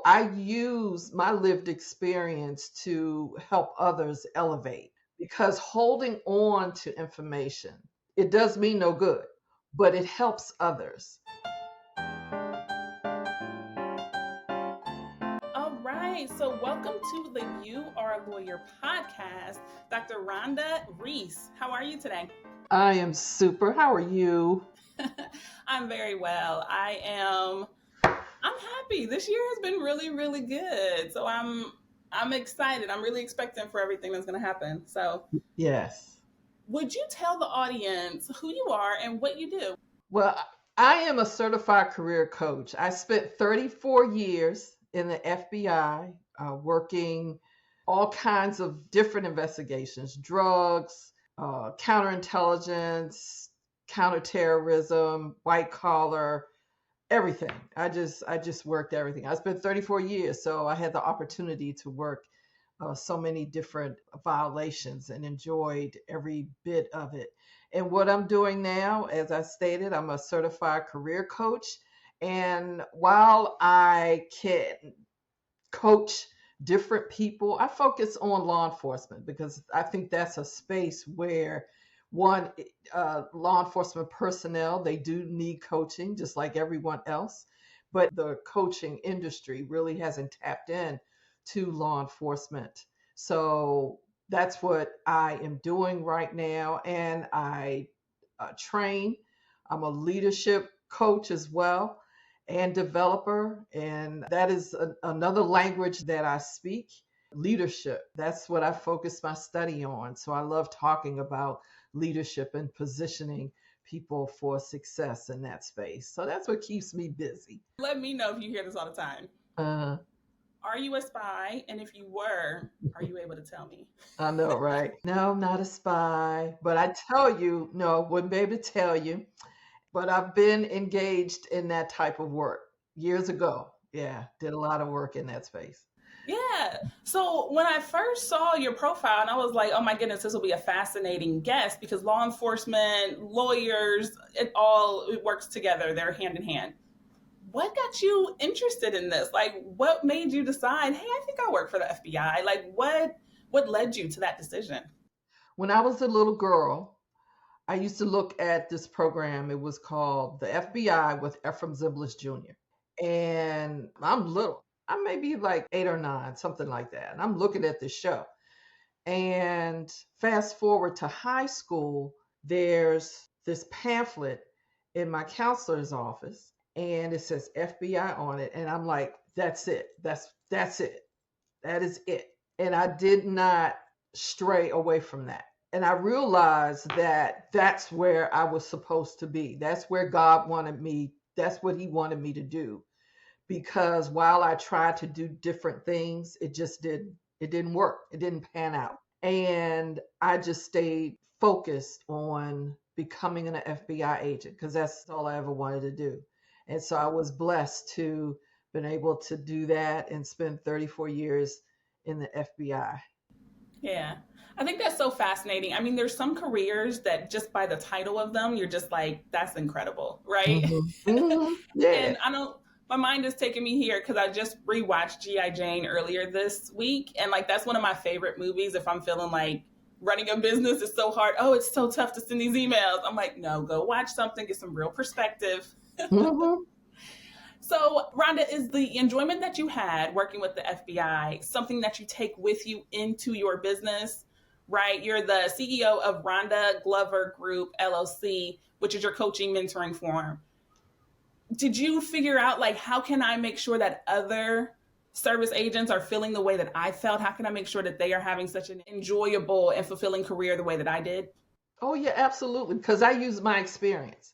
I use my lived experience to help others elevate because holding on to information, it does me no good, but it helps others. All right, so welcome to the You Are a Lawyer podcast. Dr. Rhonda Reese, how are you today? I am super. How are you? I'm very well. I'm happy. This year has been really, really good. So I'm excited. I'm really expecting for everything that's going to happen. So, Yes. would you tell the audience who you are and what you do? Well, I am a certified career coach. I spent 34 years in the FBI working all kinds of different investigations, drugs, counterintelligence, counterterrorism, white collar, everything. I just worked everything. I spent 34 years, so I had the opportunity to work so many different violations and enjoyed every bit of it. And what I'm doing now, as I stated, I'm a certified career coach. And while I can coach different people, I focus on law enforcement because I think that's a space where one, law enforcement personnel, they do need coaching just like everyone else. But the coaching industry really hasn't tapped in to law enforcement. So that's what I am doing right now. And I train, I'm a leadership coach as well and developer. And that is another language that I speak, leadership. That's what I focus my study on. So I love talking about leadership and positioning people for success in that space. So that's what keeps me busy. Let me know if you hear this all the time. Uh, Are you a spy? And if you were, are you able to tell me? I know, right? No, I'm not a spy, but I tell you, no, I wouldn't be able to tell you. But I've been engaged in that type of work years ago. Yeah, did a lot of work in that space. Yeah. So when I first saw your profile, and I was like, oh my goodness, this will be a fascinating guest because law enforcement, lawyers, it works together. They're hand in hand. What got you interested in this? Like, what made you decide, hey, I think I'll work for the FBI? Like, what led you to that decision? When I was a little girl, I used to look at this program. It was called The FBI with Ephraim Zimbalist Jr. And I'm little. I may be like 8 or 9, something like that. And I'm looking at this show. And fast forward to high school, there's this pamphlet in my counselor's office, and it says FBI on it. And I'm like, that's it. That's it. That is it. And I did not stray away from that. And I realized that that's where I was supposed to be. That's where God wanted me. That's what He wanted me to do. Because while I tried to do different things, it didn't work. It didn't pan out. And I just stayed focused on becoming an FBI agent because that's all I ever wanted to do. And so I was blessed to been able to do that and spend 34 years in the FBI. Yeah. I think that's so fascinating. I mean, there's some careers that just by the title of them, you're just like, that's incredible, right? Yeah. And I don't, my mind is taking me here because I just rewatched G.I. Jane earlier this week. And like, that's one of my favorite movies. If I'm feeling like running a business is so hard, oh, it's so tough to send these emails. I'm like, no, go watch something, get some real perspective. Mhm. So, Rhonda, is the enjoyment that you had working with the FBI something that you take with you into your business? Right? You're the CEO of Rhonda Glover Group LLC, which is your coaching mentoring firm. Did you figure out like how can I make sure that other service agents are feeling the way that I felt? How can I make sure that they are having such an enjoyable and fulfilling career the way that I did? Oh, yeah, absolutely. Because I use my experience.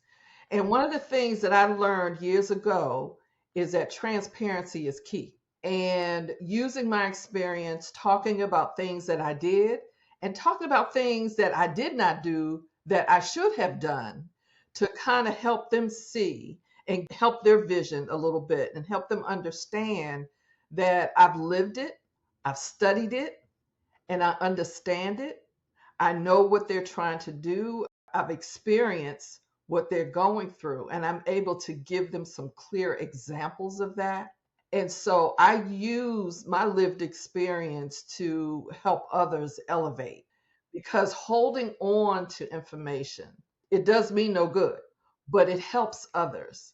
And one of the things that I learned years ago is that transparency is key. And using my experience, talking about things that I did and talking about things that I did not do that I should have done to kind of help them see and help their vision a little bit and help them understand that I've lived it, I've studied it, and I understand it. I know what they're trying to do. I've experienced what they're going through, and I'm able to give them some clear examples of that. And so I use my lived experience to help others elevate, because holding on to information, it does me no good, but it helps others.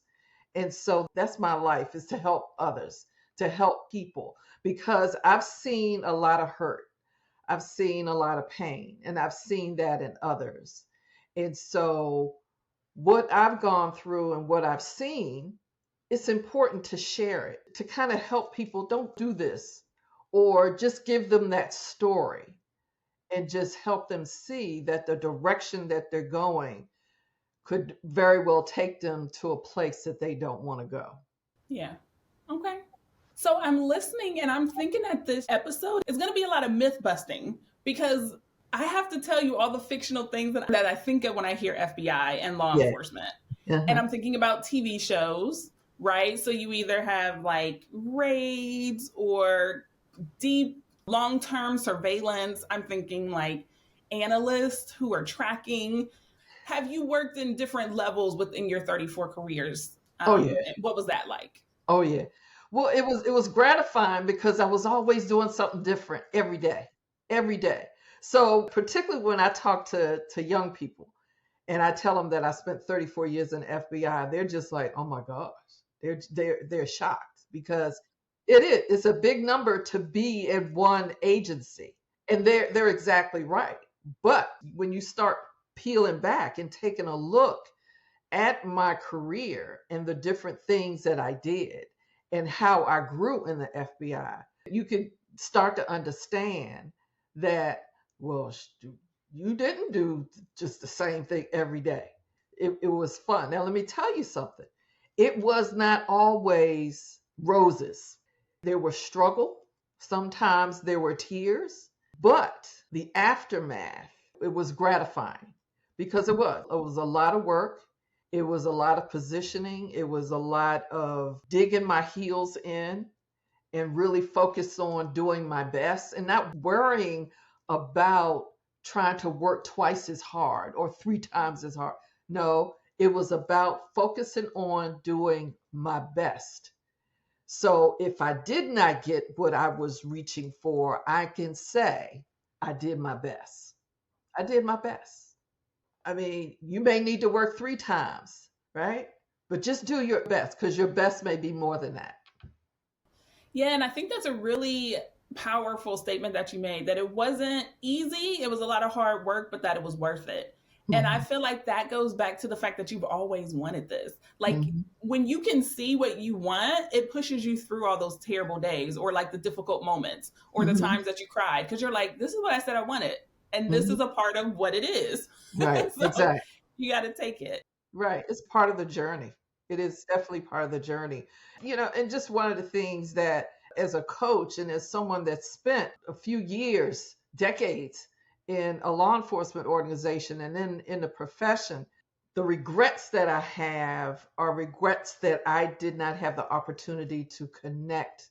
And so that's my life, is to help others, to help people, because I've seen a lot of hurt. I've seen a lot of pain, and I've seen that in others. And so what I've gone through and what I've seen, it's important to share it, to kind of help people don't do this, or just give them that story and just help them see that the direction that they're going could very well take them to a place that they don't want to go. Yeah. Okay. So I'm listening and I'm thinking that this episode is going to be a lot of myth busting, because I have to tell you all the fictional things that I think of when I hear FBI and law Yeah. enforcement. And Uh-huh. I'm thinking about TV shows, right? So you either have like raids or deep long term surveillance. I'm thinking like analysts who are tracking. Have you worked in different levels within your 34 careers? Oh yeah. What was that like? Oh yeah. Well, it was gratifying because I was always doing something different every day. Every day. So particularly when I talk to young people, and I tell them that I spent 34 years in FBI, they're just like, "Oh my gosh." They're shocked, because it's a big number to be in one agency. And they're exactly right. But when you start peeling back and taking a look at my career and the different things that I did and how I grew in the FBI, you can start to understand that, well, you didn't do just the same thing every day. It was fun. Now, let me tell you something. It was not always roses. There was struggle. Sometimes there were tears, but the aftermath, it was gratifying, because it was a lot of work. It was a lot of positioning. It was a lot of digging my heels in and really focus on doing my best and not worrying about trying to work twice as hard or three times as hard. No, it was about focusing on doing my best. So if I did not get what I was reaching for, I can say I did my best. I did my best. I mean, you may need to work three times, right? But just do your best, because your best may be more than that. Yeah, and I think that's a really powerful statement that you made, that it wasn't easy, it was a lot of hard work, but that it was worth it. And I Mhm. feel like that goes back to the fact that you've always wanted this. Like Mhm. when you can see what you want, it pushes you through all those terrible days or like the difficult moments or the Mhm. times that you cried, because you're like, this is what I said I wanted. And this Mhm. is a part of what it is. Right. So Exactly. you got to take it. Right. It's part of the journey. It is definitely part of the journey. And just one of the things that, as a coach and as someone that spent a few years, decades in a law enforcement organization and then in the profession, the regrets that I have are regrets that I did not have the opportunity to connect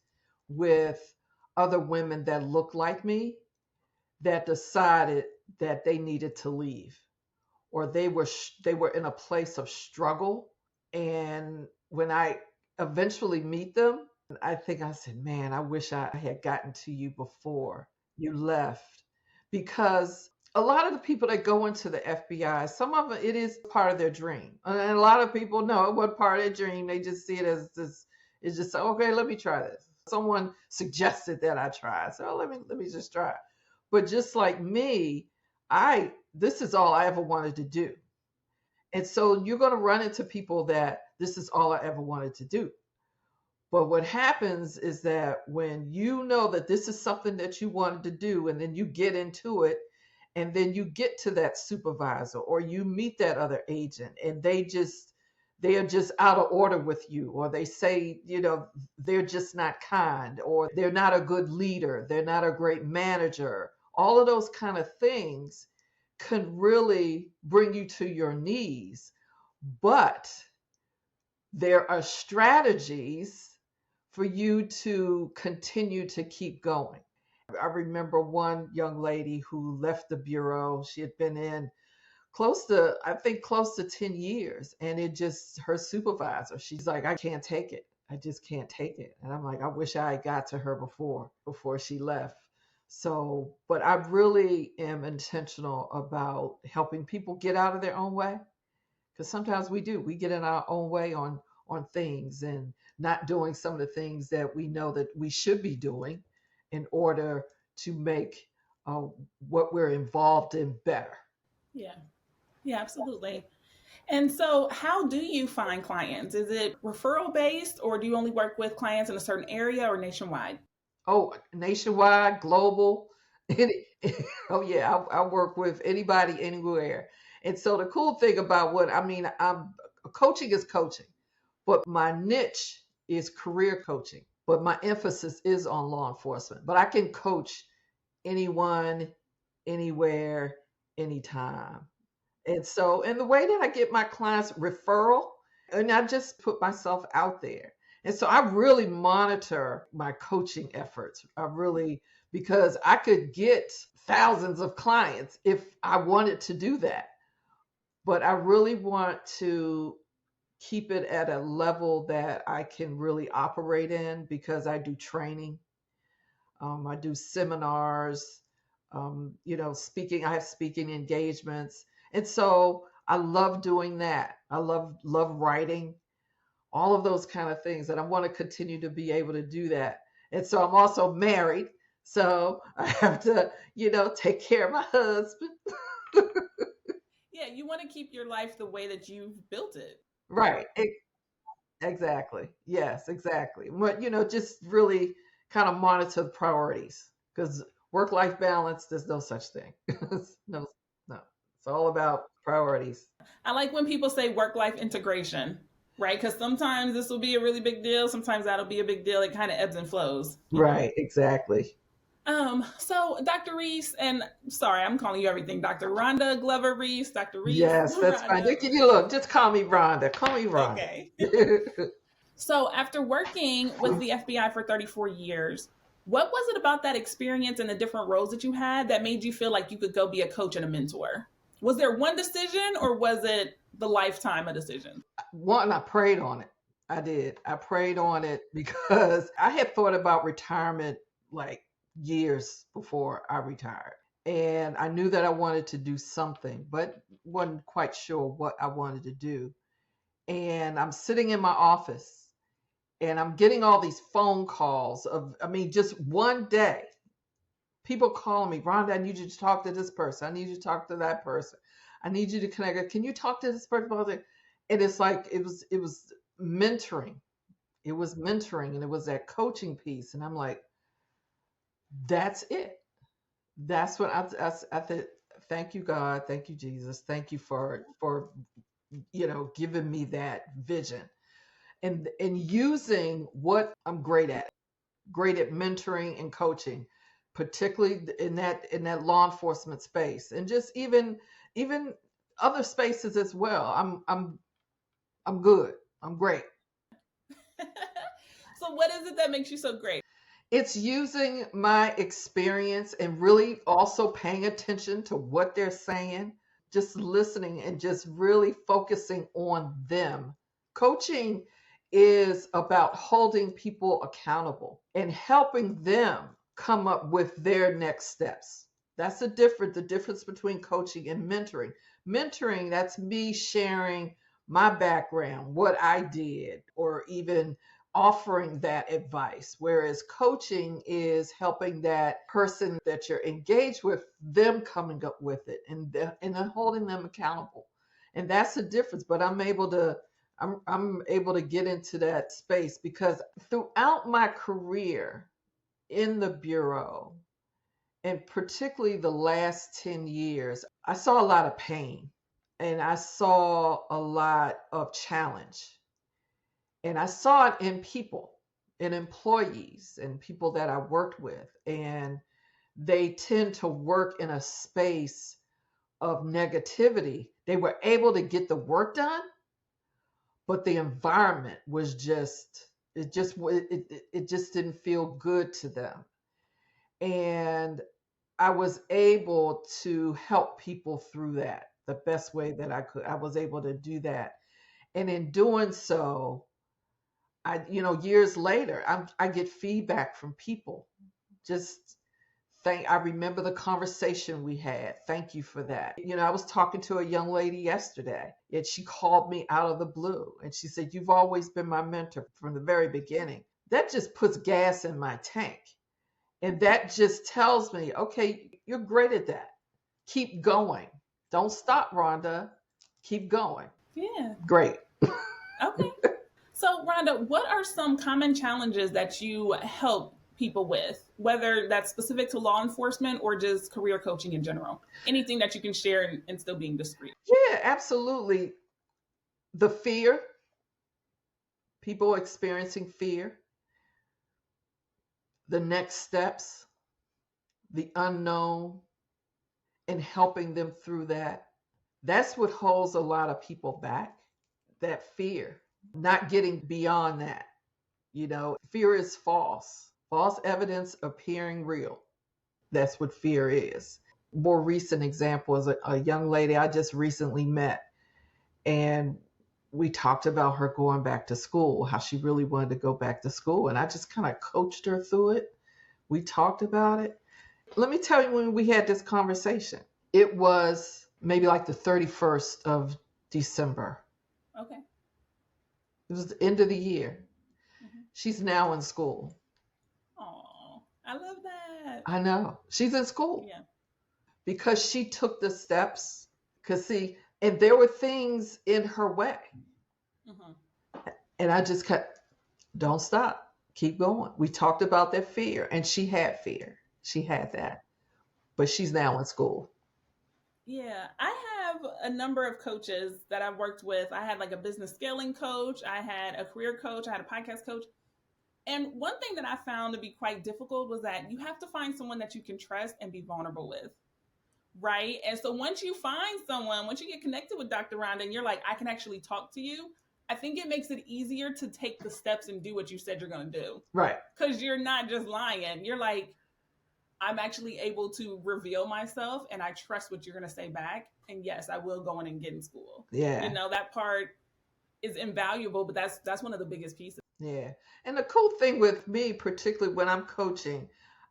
with other women that look like me, that decided that they needed to leave, or they were in a place of struggle. And when I eventually meet them, I think I said, man, I wish I had gotten to you before you left. Because a lot of the people that go into the FBI, some of it is part of their dream, and a lot of people know it wasn't part of their dream. They just see it as this. It's just, okay, let me try this. Someone suggested that I try, so let me just try. But just like me, I this is all I ever wanted to do. And so you're going to run into people that this is all I ever wanted to do. But what happens is that when you know that this is something that you wanted to do, and then you get into it, and then you get to that supervisor or you meet that other agent, and they are just out of order with you, or they say, they're just not kind, or they're not a good leader, they're not a great manager. All of those kind of things can really bring you to your knees. But there are strategies for you to continue to keep going. I remember one young lady who left the bureau. She had been in I think close to 10 years. And her supervisor, she's like, I can't take it. I just can't take it. And I'm like, I wish I had got to her before she left. So, but I really am intentional about helping people get out of their own way, because sometimes we get in our own way on things and not doing some of the things that we know that we should be doing in order to make uh, what we're involved in better. Yeah. Yeah, absolutely. And so, how do you find clients? Is it referral based, or do you only work with clients in a certain area or nationwide? Oh, nationwide, global. Any, oh yeah, I work with anybody, anywhere. And so the cool thing about what I mean, I'm coaching is coaching, but my niche is career coaching. But my emphasis is on law enforcement. But I can coach anyone, anywhere, anytime. And so, and the way that I get my clients referral, and I just put myself out there. And so I really monitor my coaching efforts. I really, because I could get thousands of clients if I wanted to do that. But I really want to keep it at a level that I can really operate in, because I do training, I do seminars, speaking. I have speaking engagements, and so I love doing that. I love writing, all of those kind of things, and I want to continue to be able to do that. And so I'm also married, so I have to, take care of my husband. Yeah, you want to keep your life the way that you've built it. Right. Exactly. Yes, exactly. But just really kind of monitor the priorities, because work-life balance, there's no such thing. No, no. It's all about priorities. I like when people say work life integration, right? Because sometimes this will be a really big deal, sometimes that'll be a big deal. It kind of ebbs and flows. Right, exactly. So Dr. Reese, and sorry, I'm calling you everything, Dr. Rhonda Glover Reese, Dr. Reese, Yes, that's fine. Rhonda. You look, just call me Rhonda. Call me Rhonda. Okay. So after working with the FBI for 34 years, what was it about that experience and the different roles that you had that made you feel like you could go be a coach and a mentor? Was there one decision, or was it the lifetime of decisions? One, I prayed on it. I did. I prayed on it because I had thought about retirement like years before I retired. And I knew that I wanted to do something, but wasn't quite sure what I wanted to do. And I'm sitting in my office and I'm getting all these phone calls just one day, people calling me, Rhonda, I need you to talk to this person. I need you to talk to that person. I need you to connect. Can you talk to this person? And it's like it was mentoring. It was mentoring, and it was that coaching piece. And I'm like, that's it. That's what I think. Thank you, God. Thank you, Jesus. Thank you for giving me that vision and using what I'm great at mentoring and coaching, particularly in that law enforcement space, and just even other spaces as well. I'm good. I'm great. So, what is it that makes you so great? It's using my experience and really also paying attention to what they're saying, just listening and just really focusing on them. Coaching is about holding people accountable and helping them come up with their next steps. That's the difference between coaching and mentoring. Mentoring, that's me sharing my background, what I did, or even offering that advice. Whereas coaching is helping that person that you're engaged with, them coming up with it and then holding them accountable. And that's the difference. But I'm able to get into that space because throughout my career in the Bureau, and particularly the last 10 years, I saw a lot of pain and I saw a lot of challenge. And I saw it in people, in employees, and people that I worked with. And they tend to work in a space of negativity. They were able to get the work done, but the environment was just didn't feel good to them. And I was able to help people through that the best way that I could. I was able to do that. And in doing so, years later, I get feedback from people. Just I remember the conversation we had. Thank you for that. I was talking to a young lady yesterday, and she called me out of the blue, and she said, "You've always been my mentor from the very beginning." That just puts gas in my tank. And that just tells me, okay, you're great at that. Keep going. Don't stop, Rhonda. Keep going. Yeah. Great. Okay. So, Rhonda, what are some common challenges that you help people with, whether that's specific to law enforcement or just career coaching in general? Anything that you can share and still being discreet. Yeah, absolutely. The fear, people experiencing fear, the next steps, the unknown, and helping them through that. That's what holds a lot of people back, that fear, not getting beyond that. Fear is false evidence appearing real. That's what fear is. More recent example is a young lady I just recently met, and we talked about her going back to school, how she really wanted to go back to school, and I just kind of coached her through it. We talked about it. Let me tell you, when we had this conversation, it was maybe like the 31st of December. Okay. It was the end of the year. Mm-hmm. She's now in school. Oh, I love that. I know. She's in school. Yeah. Because she took the steps. Because, see, and there were things in her way. Mm-hmm. And I just kept, don't stop. Keep going. We talked about that fear, and she had fear. She had that. But she's now in school. Yeah, I have a number of coaches that I've worked with. I had like a business scaling coach, I had a career coach, I had a podcast coach. And one thing that I found to be quite difficult was that you have to find someone that you can trust and be vulnerable with. Right. And so once you find someone, once you get connected with Dr. Rhonda and you're like, I can actually talk to you, I think it makes it easier to take the steps and do what you said you're going to do. Right. Because you're not just lying. You're like, I'm actually able to reveal myself and I trust what you're going to say back. And yes, I will go in and get in school. Yeah. That part is invaluable, but that's one of the biggest pieces. Yeah. And the cool thing with me, particularly when I'm coaching,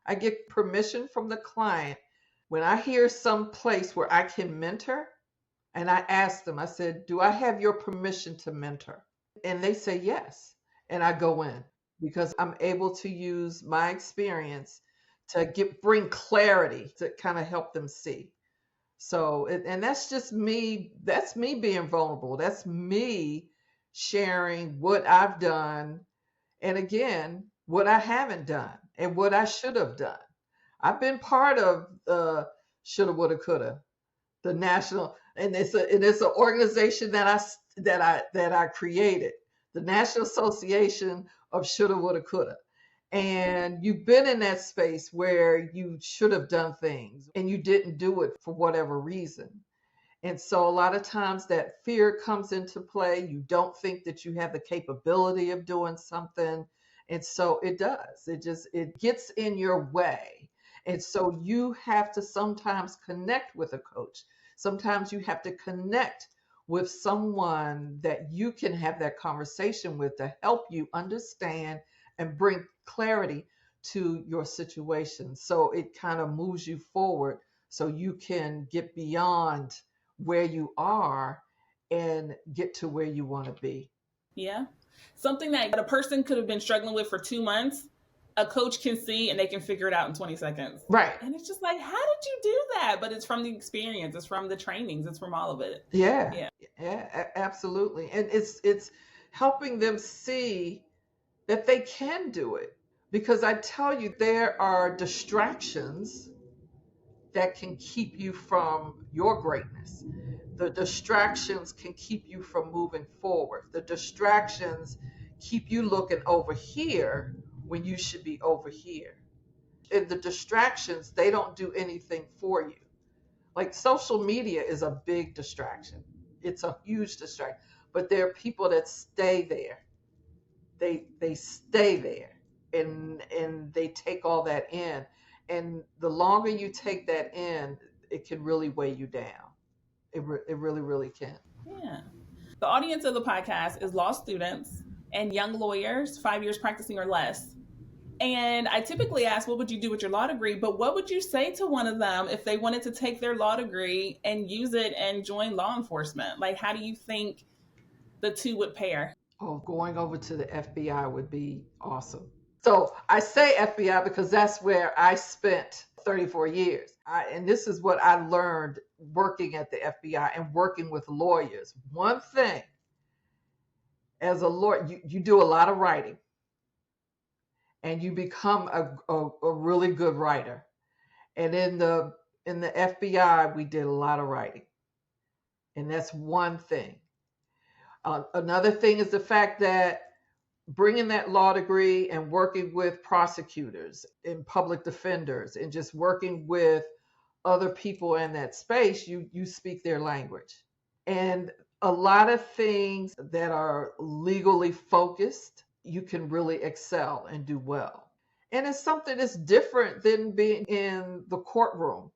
I get permission from the client. When I hear some place where I can mentor, and I ask them, I said, do I have your permission to mentor? And they say yes. And I go in because I'm able to use my experience to bring clarity to kind of help them see. So, and that's just me. That's me being vulnerable. That's me sharing what I've done. And again, what I haven't done and what I should have done. I've been part of shoulda, woulda, coulda, the national, and it's an organization that I created, the National Association of Shoulda, Woulda, Coulda. And you've been in that space where you should have done things and you didn't do it for whatever reason. And so a lot of times that fear comes into play. You don't think that you have the capability of doing something. And so it does. It gets in your way. And so you have to sometimes connect with a coach. Sometimes you have to connect with someone that you can have that conversation with to help you understand and bring clarity to your situation. So it kind of moves you forward so you can get beyond where you are and get to where you want to be. Yeah. Something that a person could have been struggling with for 2 months, a coach can see and they can figure it out in 20 seconds. Right. And it's just like, how did you do that? But it's from the experience, it's from the trainings, it's from all of it. Yeah, absolutely. And it's helping them see that they can do it. Because I tell you, there are distractions that can keep you from your greatness. The distractions can keep you from moving forward. The distractions keep you looking over here when you should be over here. And the distractions, they don't do anything for you. Like social media is a big distraction. It's a huge distraction. But there are people that stay there. They stay there and they take all that in. And the longer you take that in, it can really weigh you down. It really, really can. Yeah. The audience of the podcast is law students and young lawyers, 5 years practicing or less. And I typically ask, what would you do with your law degree? But what would you say to one of them if they wanted to take their law degree and use it and join law enforcement? Like, how do you think the two would pair? Oh, going over to the FBI would be awesome. So I say FBI because that's where I spent 34 years. And this is what I learned working at the FBI and working with lawyers. One thing, as a lawyer, you do a lot of writing and you become a really good writer. And in the FBI, we did a lot of writing. And that's one thing. Another thing is the fact that bringing that law degree and working with prosecutors and public defenders and just working with other people in that space, you speak their language. And a lot of things that are legally focused, you can really excel and do well. And it's something that's different than being in the courtroom.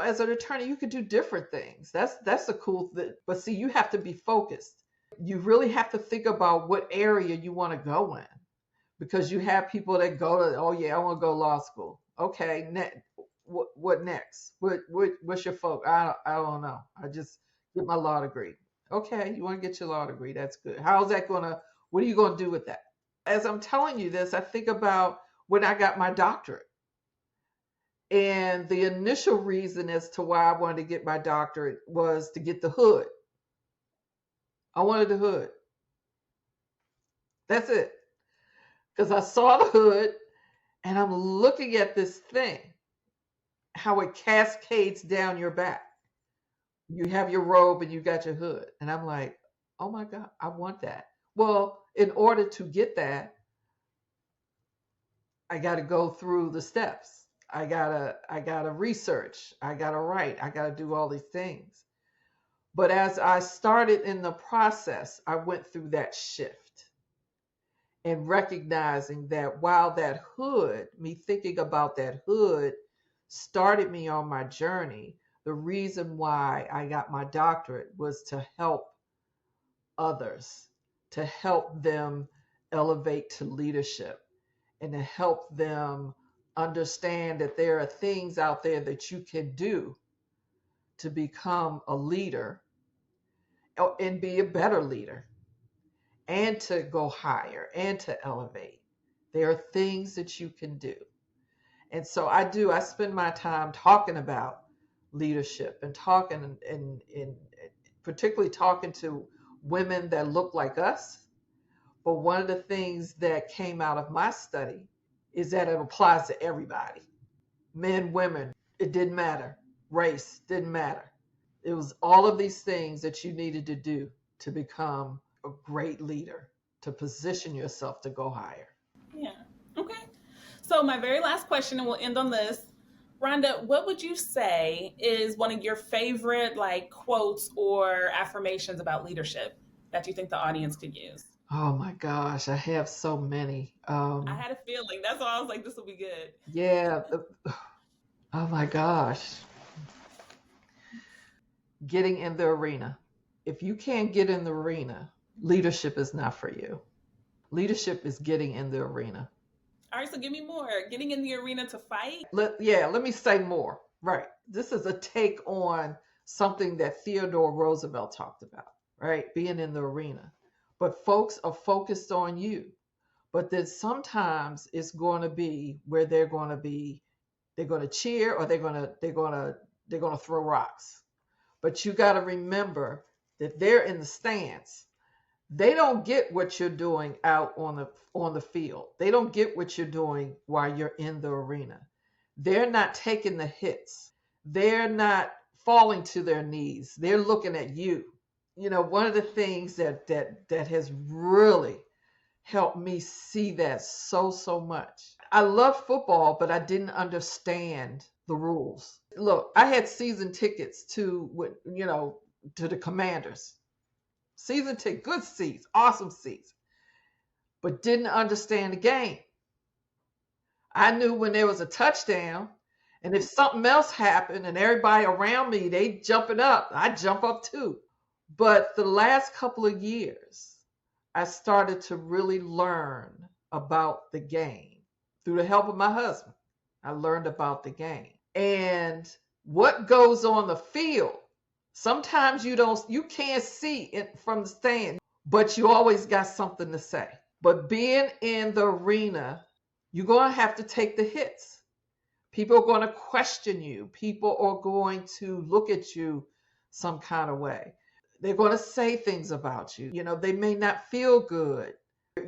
As an attorney, you could do different things. That's the cool thing. But see, you have to be focused. You really have to think about what area you want to go in, because you have people that go to, oh yeah, I want to go to law school. Okay, what next? What's your focus? I don't know. I just get my law degree. Okay, you want to get your law degree? That's good. How's that gonna? What are you gonna do with that? As I'm telling you this, I think about when I got my doctorate. And the initial reason as to why I wanted to get my doctorate was to get the hood. I wanted the hood. That's it. Because I saw the hood and I'm looking at this thing, how it cascades down your back. You have your robe and you got your hood. And I'm like, oh my God, I want that. Well, in order to get that, I got to go through the steps. I gotta research. I gotta write. I gotta do all these things. But as I started in the process, I went through that shift and recognizing that while that hood, me thinking about that hood, started me on my journey, the reason why I got my doctorate was to help others, to help them elevate to leadership, and to help them understand that there are things out there that you can do to become a leader and be a better leader and to go higher and to elevate. There are things that you can do. And so I spend my time talking about leadership and talking and particularly talking to women that look like us. But one of the things that came out of my study is that it applies to everybody. Men, women, it didn't matter. Race didn't matter. It was all of these things that you needed to do to become a great leader, to position yourself to go higher. Yeah. Okay. So my very last question, and we'll end on this. Rhonda, what would you say is one of your favorite quotes or affirmations about leadership that you think the audience could use? Oh my gosh, I have so many. I had a feeling. That's why I was like, this will be good. Yeah. Oh my gosh. Getting in the arena. If you can't get in the arena, leadership is not for you. Leadership is getting in the arena. All right, so give me more. Getting in the arena to fight? Let me say more. Right. This is a take on something that Theodore Roosevelt talked about, right? Being in the arena. But folks are focused on you. But then sometimes it's going to be where they're going to cheer, or they're going to throw rocks. But you got to remember that they're in the stands. They don't get what you're doing out on the field. They don't get what you're doing while you're in the arena. They're not taking the hits. They're not falling to their knees. They're looking at you. One of the things that has really helped me see that so much. I love football, but I didn't understand the rules. Look, I had season tickets to the Commanders. Season ticket, good seats, awesome seats, but didn't understand the game. I knew when there was a touchdown, and if something else happened and everybody around me, they jumping up, I jump up too. But the last couple of years, I started to really learn about the game through the help of my husband. I learned about the game and what goes on the field. Sometimes you can't see it from the stand, but you always got something to say. But being in the arena, you're going to have to take the hits. People are going to question you. People are going to look at you some kind of way. They're going to say things about you. You know, they may not feel good.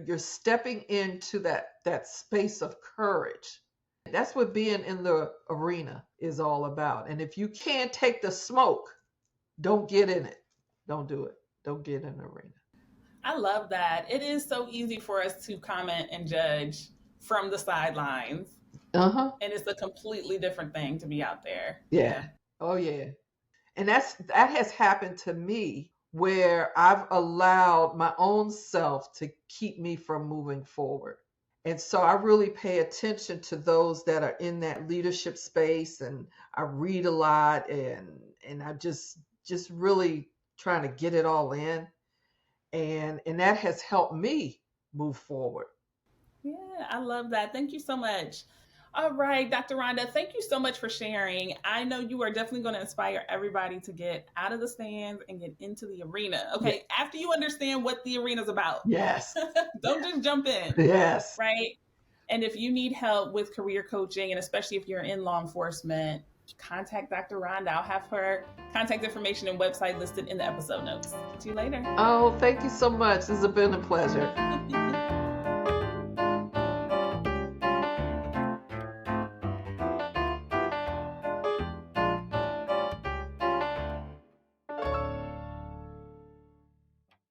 You're stepping into that space of courage. That's what being in the arena is all about. And if you can't take the smoke, don't get in it. Don't do it. Don't get in the arena. I love that. It is so easy for us to comment and judge from the sidelines. Uh-huh. And it's a completely different thing to be out there. Yeah. Oh yeah. And that has happened to me where I've allowed my own self to keep me from moving forward. And so I really pay attention to those that are in that leadership space, and I read a lot, and I just really trying to get it all in, and that has helped me move forward. Yeah, I love that. Thank you so much. All right, Dr. Rhonda, thank you so much for sharing. I know you are definitely going to inspire everybody to get out of the stands and get into the arena. Yeah. Okay, after you understand what the arena is about, Yes. don't just jump in, Yes. right? And if you need help with career coaching, and especially if you're in law enforcement, contact Dr. Rhonda. I'll have her contact information and website listed in the episode notes. See you later. Oh, thank you so much. This has been a pleasure.